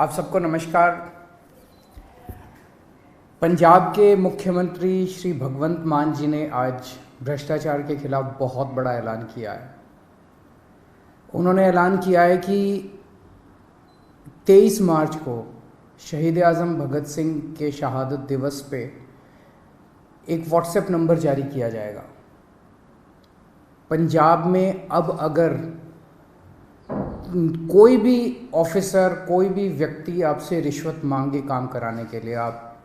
आप सबको नमस्कार। पंजाब के मुख्यमंत्री श्री भगवंत मान जी ने आज भ्रष्टाचार के खिलाफ बहुत बड़ा ऐलान किया है। उन्होंने ऐलान किया है कि 23 मार्च को शहीद आज़म भगत सिंह के शहादत दिवस पे एक व्हाट्सएप नंबर जारी किया जाएगा। पंजाब में अब अगर कोई भी ऑफिसर, कोई भी व्यक्ति आपसे रिश्वत मांगे काम कराने के लिए, आप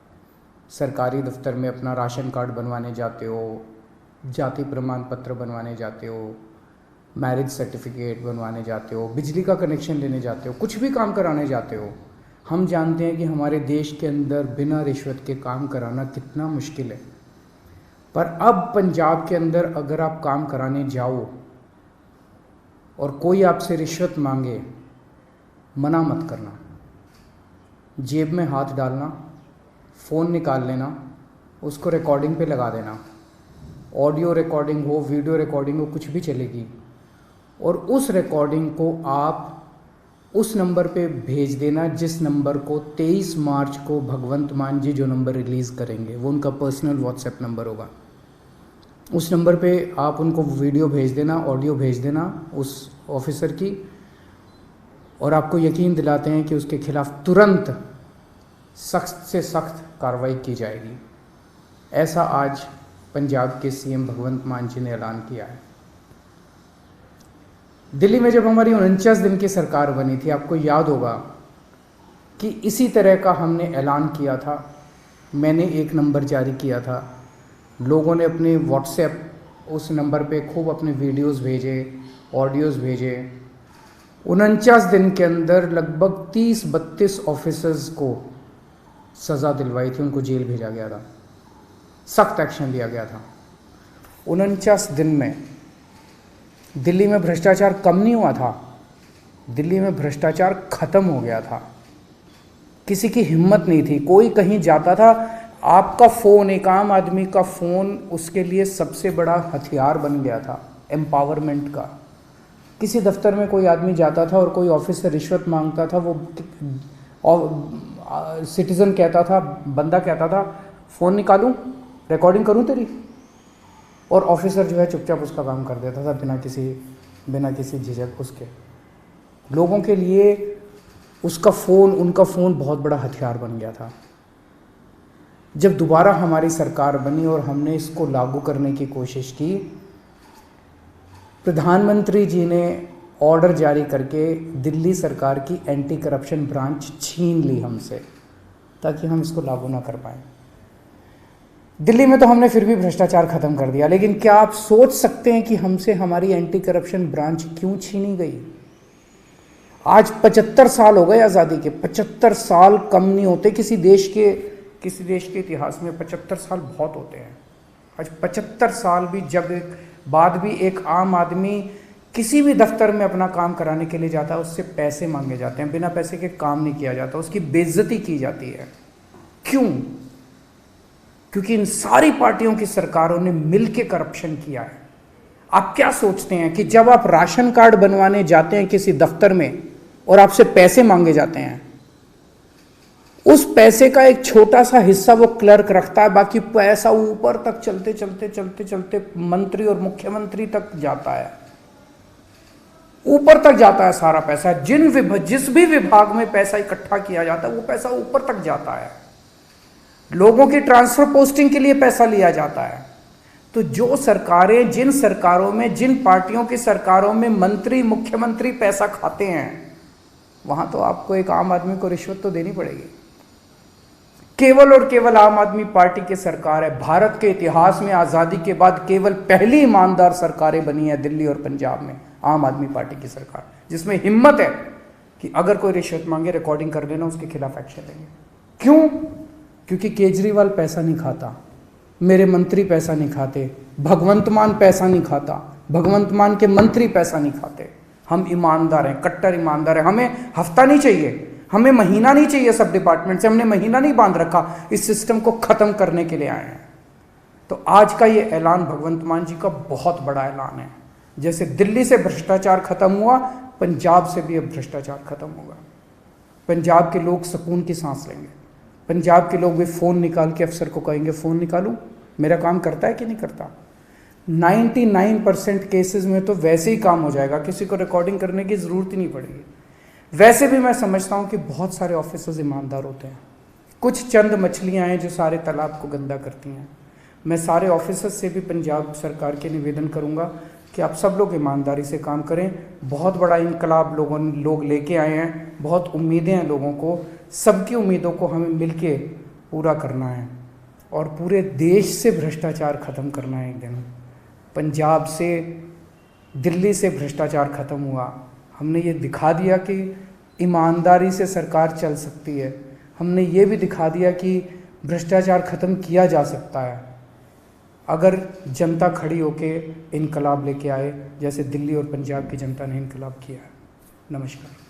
सरकारी दफ्तर में अपना राशन कार्ड बनवाने जाते हो, जाति प्रमाण पत्र बनवाने जाते हो, मैरिज सर्टिफिकेट बनवाने जाते हो, बिजली का कनेक्शन लेने जाते हो, कुछ भी काम कराने जाते हो, हम जानते हैं कि हमारे देश के अंदर बिना रिश्वत के काम कराना कितना मुश्किल है। पर अब पंजाब के अंदर अगर आप काम कराने जाओ और कोई आपसे रिश्वत मांगे, मना मत करना। जेब में हाथ डालना, फ़ोन निकाल लेना, उसको रिकॉर्डिंग पे लगा देना। ऑडियो रिकॉर्डिंग हो, वीडियो रिकॉर्डिंग हो, कुछ भी चलेगी। और उस रिकॉर्डिंग को आप उस नंबर पे भेज देना जिस नंबर को 23 मार्च को भगवंत मान जी जो नंबर रिलीज़ करेंगे, वो उनका पर्सनल व्हाट्सएप नंबर होगा। उस नंबर पे आप उनको वीडियो भेज देना, ऑडियो भेज देना उस ऑफिसर की, और आपको यकीन दिलाते हैं कि उसके खिलाफ तुरंत सख्त से सख्त कार्रवाई की जाएगी। ऐसा आज पंजाब के सीएम भगवंत मान जी ने ऐलान किया है। दिल्ली में जब हमारी 49 दिन की सरकार बनी थी, आपको याद होगा कि इसी तरह का हमने ऐलान किया था। मैंने एक नंबर जारी किया था, लोगों ने अपने व्हाट्सएप उस नंबर पे खूब अपने वीडियोस भेजे, ऑडियोज़ भेजे। 49 दिन के अंदर लगभग 30-32 ऑफिसर्स को सज़ा दिलवाई थी, उनको जेल भेजा गया था, सख्त एक्शन लिया गया था। 49 दिन में दिल्ली में भ्रष्टाचार कम नहीं हुआ था, दिल्ली में भ्रष्टाचार ख़त्म हो गया था। किसी की हिम्मत नहीं थी, कोई कहीं जाता था, आपका फ़ोन, एक आम आदमी का फ़ोन उसके लिए सबसे बड़ा हथियार बन गया था एम्पावरमेंट का। किसी दफ्तर में कोई आदमी जाता था और कोई ऑफिसर रिश्वत मांगता था, वो सिटीज़न कहता था, बंदा कहता था, फ़ोन निकालूं, रिकॉर्डिंग करूं तेरी, और ऑफिसर जो है चुपचाप उसका काम कर देता था बिना किसी झिझक उसके। लोगों के लिए उसका फ़ोन, उनका फ़ोन बहुत बड़ा हथियार बन गया था। जब दोबारा हमारी सरकार बनी और हमने इसको लागू करने की कोशिश की, प्रधानमंत्री जी ने ऑर्डर जारी करके दिल्ली सरकार की एंटी करप्शन ब्रांच छीन ली हमसे, ताकि हम इसको लागू ना कर पाएँ। दिल्ली में तो हमने फिर भी भ्रष्टाचार ख़त्म कर दिया, लेकिन क्या आप सोच सकते हैं कि हमसे हमारी एंटी करप्शन ब्रांच क्यों छीनी गई? आज 75 साल हो गए आज़ादी के। 75 साल कम नहीं होते किसी देश के इतिहास में। 75 साल बहुत होते हैं। आज 75 साल भी बाद भी एक आम आदमी किसी भी दफ्तर में अपना काम कराने के लिए जाता है, उससे पैसे मांगे जाते हैं, बिना पैसे के काम नहीं किया जाता, उसकी बेइज्जती की जाती है। क्यों? क्योंकि इन सारी पार्टियों की सरकारों ने मिलकर करप्शन किया है। आप क्या सोचते हैं कि जब आप राशन कार्ड बनवाने जाते हैं किसी दफ्तर में और आपसे पैसे मांगे जाते हैं, उस पैसे का एक छोटा सा हिस्सा वो क्लर्क रखता है, बाकी पैसा ऊपर तक चलते मंत्री और मुख्यमंत्री तक जाता है, ऊपर तक जाता है सारा पैसा। जिस भी विभाग में पैसा इकट्ठा किया जाता है, वो पैसा ऊपर तक जाता है। लोगों की ट्रांसफर पोस्टिंग के लिए पैसा लिया जाता है। तो जो सरकारें, जिन सरकारों में, जिन पार्टियों की सरकारों में मंत्री, मुख्यमंत्री पैसा खाते हैं, वहां तो आपको एक आम आदमी को रिश्वत तो देनी पड़ेगी। केवल और केवल आम आदमी पार्टी की सरकार है। भारत के इतिहास में आज़ादी के बाद केवल पहली ईमानदार सरकारें बनी है दिल्ली और पंजाब में, आम आदमी पार्टी की सरकार, जिसमें हिम्मत है कि अगर कोई रिश्वत मांगे, रिकॉर्डिंग कर देना, उसके खिलाफ एक्शन लेंगे। क्यों? क्योंकि केजरीवाल पैसा नहीं खाता, मेरे मंत्री पैसा नहीं खाते, भगवंत मान पैसा नहीं खाता, भगवंत मान के मंत्री पैसा नहीं खाते। हम ईमानदार हैं, कट्टर ईमानदार हैं। हमें हफ्ता नहीं चाहिए, हमें महीना नहीं चाहिए सब डिपार्टमेंट से। हमने महीना नहीं बांध रखा, इस सिस्टम को ख़त्म करने के लिए आए हैं। तो आज का ये ऐलान भगवंत मान जी का बहुत बड़ा ऐलान है। जैसे दिल्ली से भ्रष्टाचार खत्म हुआ, पंजाब से भी अब भ्रष्टाचार खत्म होगा। पंजाब के लोग सुकून की सांस लेंगे। पंजाब के लोग भी फ़ोन निकाल के अफसर को कहेंगे फ़ोन निकालूं, मेरा काम करता है कि नहीं करता। 99% केसेस में तो वैसे ही काम हो जाएगा, किसी को रिकॉर्डिंग करने की ज़रूरत ही नहीं पड़ेगी। वैसे भी मैं समझता हूँ कि बहुत सारे ऑफिसर्स ईमानदार होते हैं, कुछ चंद मछलियाँ हैं जो सारे तालाब को गंदा करती हैं। मैं सारे ऑफिसर्स से भी पंजाब सरकार के निवेदन करूँगा कि आप सब लोग ईमानदारी से काम करें। बहुत बड़ा इनकलाब लोग लेके आए हैं, बहुत उम्मीदें हैं लोगों को, सबकी उम्मीदों को हमें मिलके पूरा करना है और पूरे देश से भ्रष्टाचार ख़त्म करना है। एक दिन पंजाब से, दिल्ली से भ्रष्टाचार ख़त्म हुआ, हमने ये दिखा दिया कि ईमानदारी से सरकार चल सकती है। हमने ये भी दिखा दिया कि भ्रष्टाचार ख़त्म किया जा सकता है अगर जनता खड़ी होके इनकलाब लेके आए, जैसे दिल्ली और पंजाब की जनता ने इनकलाब किया है। नमस्कार।